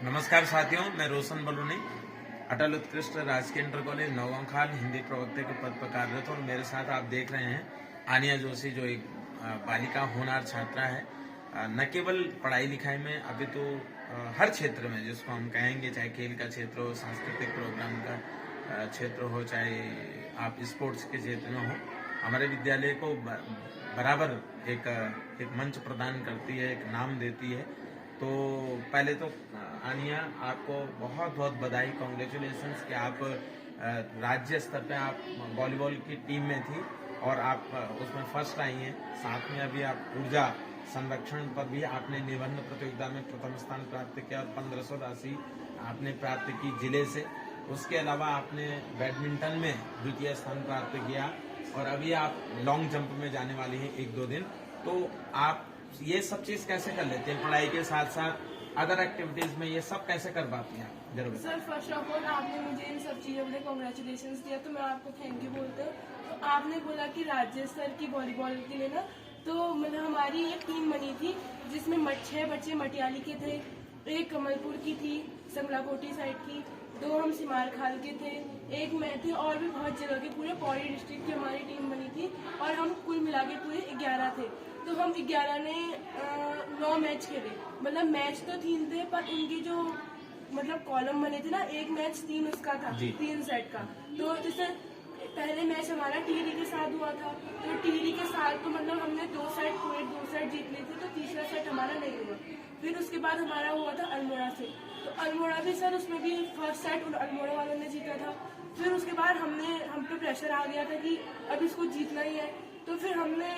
नमस्कार साथियों, मैं रोशन बलूनी अटल उत्कृष्ट राजकीय इंटर कॉलेज नौगांव खाल हिंदी प्रवक्ता के पद पर कार्यरत हूँ और मेरे साथ आप देख रहे हैं आनिया जोशी, जो एक बालिका होनहार छात्रा है। न केवल पढ़ाई लिखाई में, अभी तो हर क्षेत्र में जिसको हम कहेंगे, चाहे खेल का क्षेत्र हो, सांस्कृतिक प्रोग्राम का क्षेत्र हो, चाहे आप स्पोर्ट्स के क्षेत्र में हो, हमारे विद्यालय को बराबर एक मंच प्रदान करती है, एक नाम देती है। तो पहले तो आनिया, आपको बहुत बहुत बधाई, कॉन्ग्रेचुलेशंस कि आप राज्य स्तर पे आप वॉलीबॉल की टीम में थी और आप उसमें फर्स्ट आई हैं। साथ में अभी आप ऊर्जा संरक्षण पर भी आपने निबंध प्रतियोगिता में प्रथम स्थान प्राप्त किया और 1500 राशि आपने प्राप्त की जिले से। उसके अलावा आपने बैडमिंटन में द्वितीय स्थान प्राप्त किया और अभी आप लॉन्ग जंप में जाने वाली हैं 1-2 दिन। तो आप ये सब चीज कैसे कर लेते हैं, पढ़ाई के साथ साथ अदर एक्टिविटीज में ये सब कैसे कर पाती हैं? जरूर सर, फर्स्ट ऑफ ऑल आपने मुझे इन सब चीज़ों के लिए कॉन्ग्रेचुलेशन दिया, तो मैं आपको थैंक यू बोलता हूँ। तो आपने बोला कि राज्य स्तर की वॉलीबॉल के लिए ना, तो मतलब हमारी एक टीम बनी थी जिसमें 6 बच्चे मटियाली के थे, एक कमलपुर की थी, समलाकोटी साइड की, 2 हम सिमार खाल के थे, एक मैं थी, और भी बहुत जगह के, पूरे पौड़ी डिस्ट्रिक्ट की हमारी टीम बनी थी और हम कुल मिला के पूरे 11 थे। तो हम 11 ने 9 मैच खेले। मतलब मैच तो 3 थे, पर उनकी जो मतलब कॉलम बने थे ना, एक मैच 3 उसका था, 3 सेट का। तो जैसे पहले मैच हमारा टिहरी के साथ हुआ था, तो टिहरी के साथ तो मतलब हमने 2 सेट पूरे 2 सेट जीत लिए थे, तो तीसरा सेट हमारा नहीं हुआ। फिर उसके बाद हमारा हुआ था अल्मोड़ा से, तो अल्मोड़ा भी सर, उसमें भी फर्स्ट सेट अल्मोड़ा वालों ने जीता था। फिर उसके बाद हम पे प्रेशर आ गया था कि अब इसको जीतना ही है, तो फिर हमने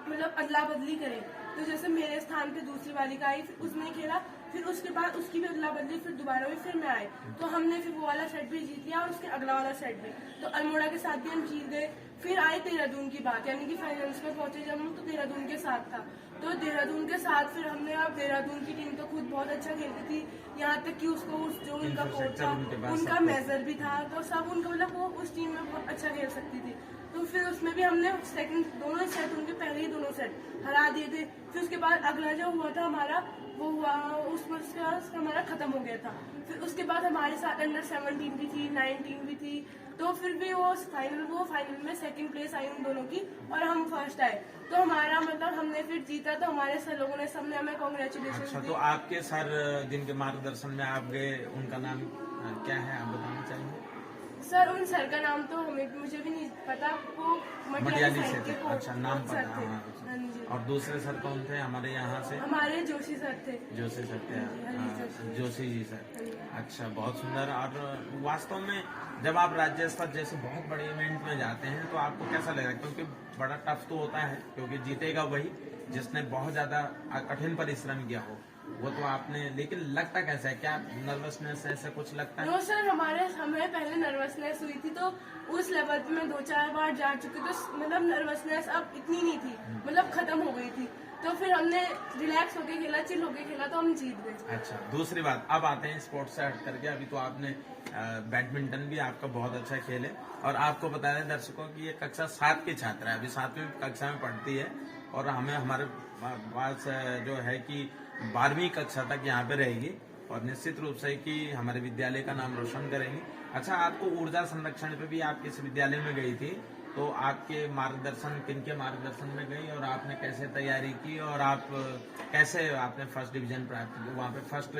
मतलब अदला बदली करें। तो जैसे मेरे स्थान पे दूसरी बालिका आई, फिर उसने खेला, फिर उसके बाद उसकी भी अदला बदली, फिर दोबारा भी फिर मैं आई, तो हमने फिर वो वाला सेट भी जीत लिया और उसके अगला वाला सेट भी। तो अल्मोड़ा के साथ भी हम जीत गए। फिर आए देहरादून की बात, यानी कि फाइनल्स में पहुंचे जब हम, तो देहरादून के साथ था। तो देहरादून के साथ फिर हमने, अब देहरादून की टीम तो खुद बहुत अच्छा खेलती थी, यहाँ तक कि उसको जो उनका कोच था उनका मेजर भी था, तो सब उनका मतलब वो उस टीम में बहुत अच्छा खेल सकती थी। तो फिर उसमें भी हमने सेकंड दोनों सेट, उनके पहले ही दोनों सेट हरा दिए थे। फिर उसके बाद अगला जो हुआ था हमारा, वो हुआ उसमें हमारा खत्म हो गया था। फिर उसके बाद हमारे साथ अंडर 17 भी थी, 19 भी थी, तो फिर भी वो फाइनल में सेकंड प्लेस आई उन दोनों की और हम फर्स्ट आए। तो हमारा मतलब हमने फिर जीता, तो हमारे सर लोगों ने सबने हमें कॉन्ग्रेचुलेशन। अच्छा, तो आपके सर जिनके मार्गदर्शन में आप गए, उनका नाम क्या है, आप बताना चाहेंगे? सर, उन सर का नाम तो मुझे भी नहीं पता, वो मटियाली से थे। अच्छा, नाम पता। हाँ जी। और दूसरे सर कौन थे हमारे यहाँ से? हमारे जोशी सर थे। जोशी सर थे, जोशी जी सर। अच्छा, बहुत सुंदर। और वास्तव में जब आप राज्य स्तर जैसे बहुत बड़े इवेंट में जाते हैं तो आपको कैसा लग रहा है? क्योंकि बड़ा टफ तो होता है, क्योंकि जीतेगा वही जिसने बहुत ज्यादा कठिन परिश्रम किया हो, वो तो आपने। लेकिन लगता कैसा है, क्या नर्वसनेस ऐसा कुछ लगता है? नो सर, हमें पहले नर्वसनेस हुई थी, तो उस लेवल पे मैं 2-4 बार जा चुकी, तो मतलब नर्वसनेस अब इतनी नहीं थी, मतलब खत्म हो गई थी। तो फिर हमने रिलैक्स होके खेला, चिल होके खेला, तो हम जीत गए। अच्छा, दूसरी बात, अब आते हैं स्पोर्ट्स से हट करके। अभी तो आपने बैडमिंटन भी आपका बहुत अच्छा खेल है और आपको बता दें दर्शकों की ये कक्षा 7 की छात्रा है, अभी 7वीं कक्षा में पढ़ती है और हमारे पास जो है कि 12वीं कक्षा तक यहाँ पे रहेगी और निश्चित रूप से कि हमारे विद्यालय का नाम रोशन करेंगी। अच्छा, आपको ऊर्जा संरक्षण पे भी आप किस विद्यालय में गई थी, तो आपके मार्गदर्शन, किनके मार्गदर्शन में गई और आपने कैसे तैयारी की और आप कैसे आपने फर्स्ट डिवीजन प्राप्त किया? वहाँ पे फर्स्ट,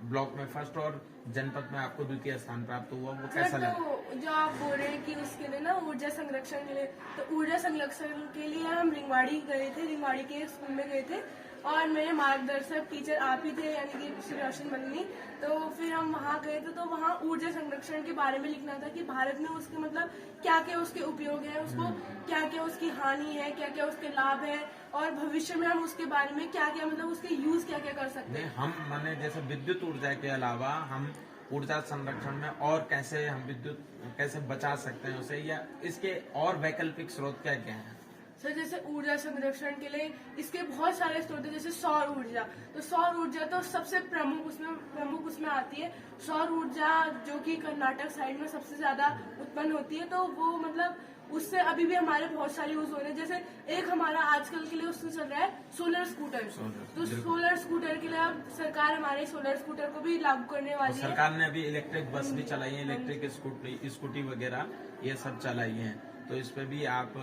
ब्लॉक में फर्स्ट और जनपद में आपको द्वितीय स्थान प्राप्त हुआ, वो कैसा लगा? तो जो आप बोल रहे हैं कि उसके लिए ना, ऊर्जा संरक्षण के लिए, तो ऊर्जा संरक्षण के लिए हम रिंगवाड़ी गए थे, रिंगवाड़ी के स्कूल में गए थे और मेरे मार्गदर्शक टीचर आप ही थे, यानी कि श्री रोशन बलूनी। तो फिर हम वहाँ गए थे, तो वहाँ ऊर्जा संरक्षण के बारे में लिखना था कि भारत में उसके मतलब क्या क्या उसके उपयोग है, उसको क्या क्या उसकी हानि है, क्या क्या उसके लाभ है, और भविष्य में हम उसके बारे में क्या क्या मतलब उसके यूज क्या क्या कर सकते हैं। हम माने जैसे विद्युत ऊर्जा के अलावा हम ऊर्जा संरक्षण में और कैसे हम विद्युत कैसे बचा सकते हैं उसे, या इसके और वैकल्पिक स्रोत क्या क्या हैं? सर जैसे ऊर्जा संरक्षण के लिए इसके बहुत सारे स्रोत हैं, जैसे सौर ऊर्जा। तो सौर ऊर्जा तो सबसे प्रमुख उसमें आती है। सौर ऊर्जा जो कि कर्नाटक साइड में सबसे ज्यादा उत्पन्न होती है, तो वो मतलब उससे अभी भी हमारे बहुत सारे यूज हो रहे हैं। जैसे एक हमारा आजकल के लिए उससे चल रहा है सोलर स्कूटर। तो सोलर स्कूटर के लिए अब सरकार हमारे सोलर स्कूटर को भी लागू करने वाली है। सरकार ने अभी इलेक्ट्रिक बस भी चलाई है, इलेक्ट्रिक स्कूटी वगैरह ये सब चलाई है। तो इस पे भी आप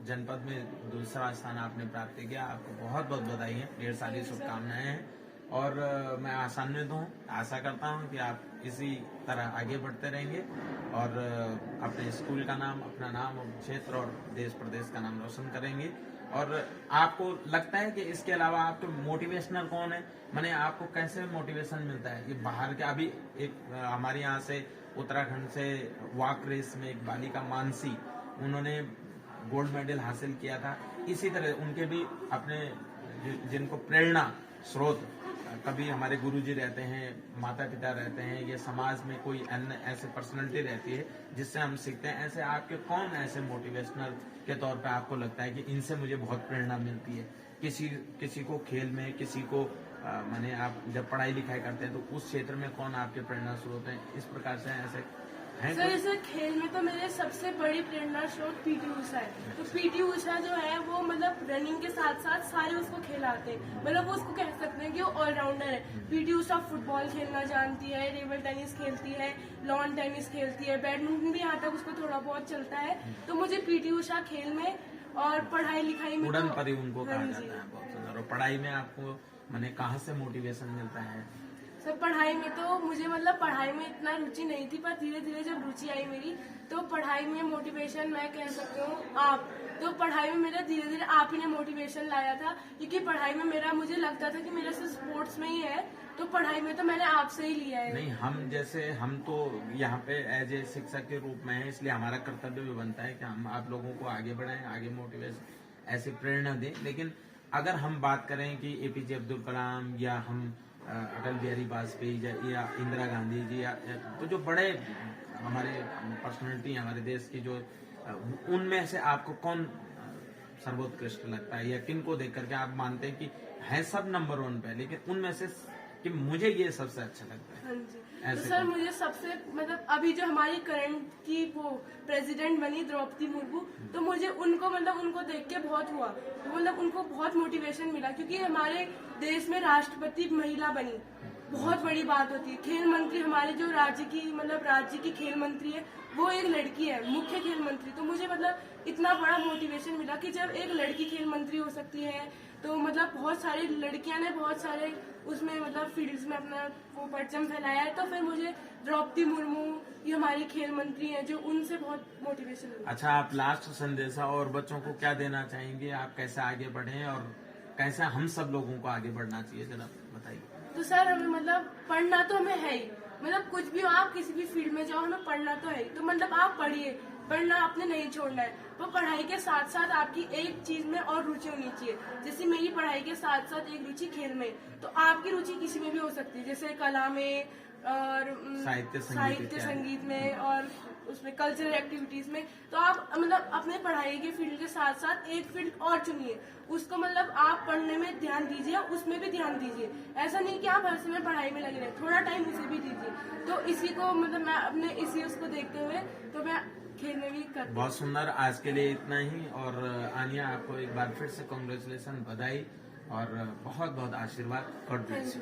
जनपद में दूसरा स्थान आपने प्राप्त किया, आपको बहुत बहुत बधाई है, ढेर सारी शुभकामनाएं हैं। और मैं आशान्वित हूँ, आशा करता हूँ कि आप इसी तरह आगे बढ़ते रहेंगे और अपने स्कूल का नाम, अपना नाम और क्षेत्र और देश प्रदेश का नाम रोशन करेंगे। और आपको लगता है कि इसके अलावा आपके मोटिवेशनर कौन है, माने आपको कैसे मोटिवेशन मिलता है? ये बाहर के अभी एक हमारे यहाँ से उत्तराखंड से वॉक रेस में एक बालिका मानसी, उन्होंने गोल्ड मेडल हासिल किया था। इसी तरह उनके भी अपने जिनको प्रेरणा स्रोत कभी हमारे गुरुजी रहते हैं, माता पिता रहते हैं, या समाज में कोई अन्य ऐसे पर्सनैलिटी रहती है जिससे हम सीखते हैं। ऐसे आपके कौन ऐसे मोटिवेशनल के तौर पे आपको लगता है कि इनसे मुझे बहुत प्रेरणा मिलती है? किसी को खेल में, किसी को माने आप जब पढ़ाई लिखाई करते हैं तो उस क्षेत्र में कौन आपके प्रेरणा स्रोत हैं? इस प्रकार से ऐसे हैं सर जैसे खेल में तो मेरे सबसे बड़ी प्रेरणा स्रोत पीटी उषा है। तो पीटी उषा जो है वो मतलब रनिंग के साथ साथ सारे उसको खिलाते हैं, मतलब वो उसको कह सकते हैं कि वो ऑलराउंडर है। पीटी उषा फुटबॉल खेलना जानती है, टेबल टेनिस खेलती है, लॉन टेनिस खेलती है, बैडमिंटन भी यहाँ तक उसको थोड़ा बहुत चलता है। तो मुझे पीटी उषा खेल में और पढ़ाई लिखाई में उड़न परी उनको कहा जाता है, बहुत सुंदर। और पढ़ाई में आपको माने कहाँ से मोटिवेशन मिलता है? सर पढ़ाई में तो मुझे मतलब पढ़ाई में इतना रुचि नहीं थी, पर धीरे धीरे जब रुचि आई मेरी तो पढ़ाई में मोटिवेशन मैं कह सकती हूँ आप। तो पढ़ाई में मेरा धीरे धीरे आप ही ने मोटिवेशन लाया था, क्योंकि पढ़ाई में मेरा मुझे लगता था कि मेरा सिर्फ स्पोर्ट्स में ही है, तो पढ़ाई में तो मैंने आपसे ही लिया है। नहीं, हम तो यहाँ पे एज ए शिक्षक के रूप में है, इसलिए हमारा कर्तव्य भी बनता है कि हम आप लोगों को आगे बढ़ाएं, आगे मोटिवेशन ऐसे प्रेरणा दें। लेकिन अगर हम बात करें कि एपीजे अब्दुल कलाम या हम अटल बिहारी वाजपेयी या इंदिरा गांधी जी, या तो जो बड़े हमारे पर्सनैलिटी हमारे देश की, जो उनमें से आपको कौन सर्वोत्कृष्ट लगता है, या किन को देख करके आप मानते हैं कि है सब नंबर 1 पे, लेकिन उनमें से कि मुझे ये सबसे अच्छा लगता है? हाँ जी, तो सर मुझे सबसे मतलब अभी जो हमारी करंट की वो प्रेसिडेंट बनी द्रौपदी मुर्मू, तो मुझे उनको देख के बहुत हुआ, तो मतलब उनको बहुत मोटिवेशन मिला, क्योंकि हमारे देश में राष्ट्रपति महिला बनी, बहुत बड़ी बात होती है। खेल मंत्री हमारे जो राज्य की खेल मंत्री है वो एक लड़की है, मुख्य खेल मंत्री। तो मुझे मतलब इतना बड़ा मोटिवेशन मिला कि जब एक लड़की खेल मंत्री हो सकती है, तो मतलब बहुत सारी लड़कियां ने बहुत सारे उसमें मतलब फील्ड्स में अपना वो परचम फैलाया है। तो फिर मुझे द्रौपदी मुर्मू ये हमारी खेल मंत्री हैं, जो उनसे बहुत मोटिवेशन मिला। अच्छा, आप लास्ट संदेशा और बच्चों को क्या देना चाहेंगे? आप कैसे आगे बढ़े और कैसे हम सब लोगों को आगे बढ़ना चाहिए, जरा बताइए। तो सर हमें मतलब पढ़ना तो हमें है ही, मतलब कुछ भी हो आप किसी भी फील्ड में जाओ, हमें पढ़ना तो है ही। तो मतलब आप पढ़िए, पढ़ना आपने नहीं छोड़ना है। तो पढ़ाई के साथ साथ आपकी एक चीज में और रुचि होनी चाहिए। जैसे मेरी पढ़ाई के साथ साथ एक रुचि खेल में, तो आपकी रुचि किसी में भी हो सकती है, जैसे कला में और साहित्य संगीत में और उसमें कल्चरल एक्टिविटीज में। तो आप मतलब अपने पढ़ाई के फील्ड के साथ साथ एक फील्ड और चुनिए, उसको मतलब आप पढ़ने में ध्यान दीजिए, उसमें भी ध्यान दीजिए। ऐसा नहीं कि आप हर समय पढ़ाई में लगे रहे, थोड़ा टाइम उसे भी दीजिए। तो इसी को मतलब मैं अपने इसी उसको देखते हुए तो मैं खेल में भी करती हूँ। बहुत सुंदर, आज के लिए इतना ही। और आनिया, आपको एक बार फिर से कांग्रेचुलेशन, बधाई और बहुत बहुत आशीर्वाद। God bless you.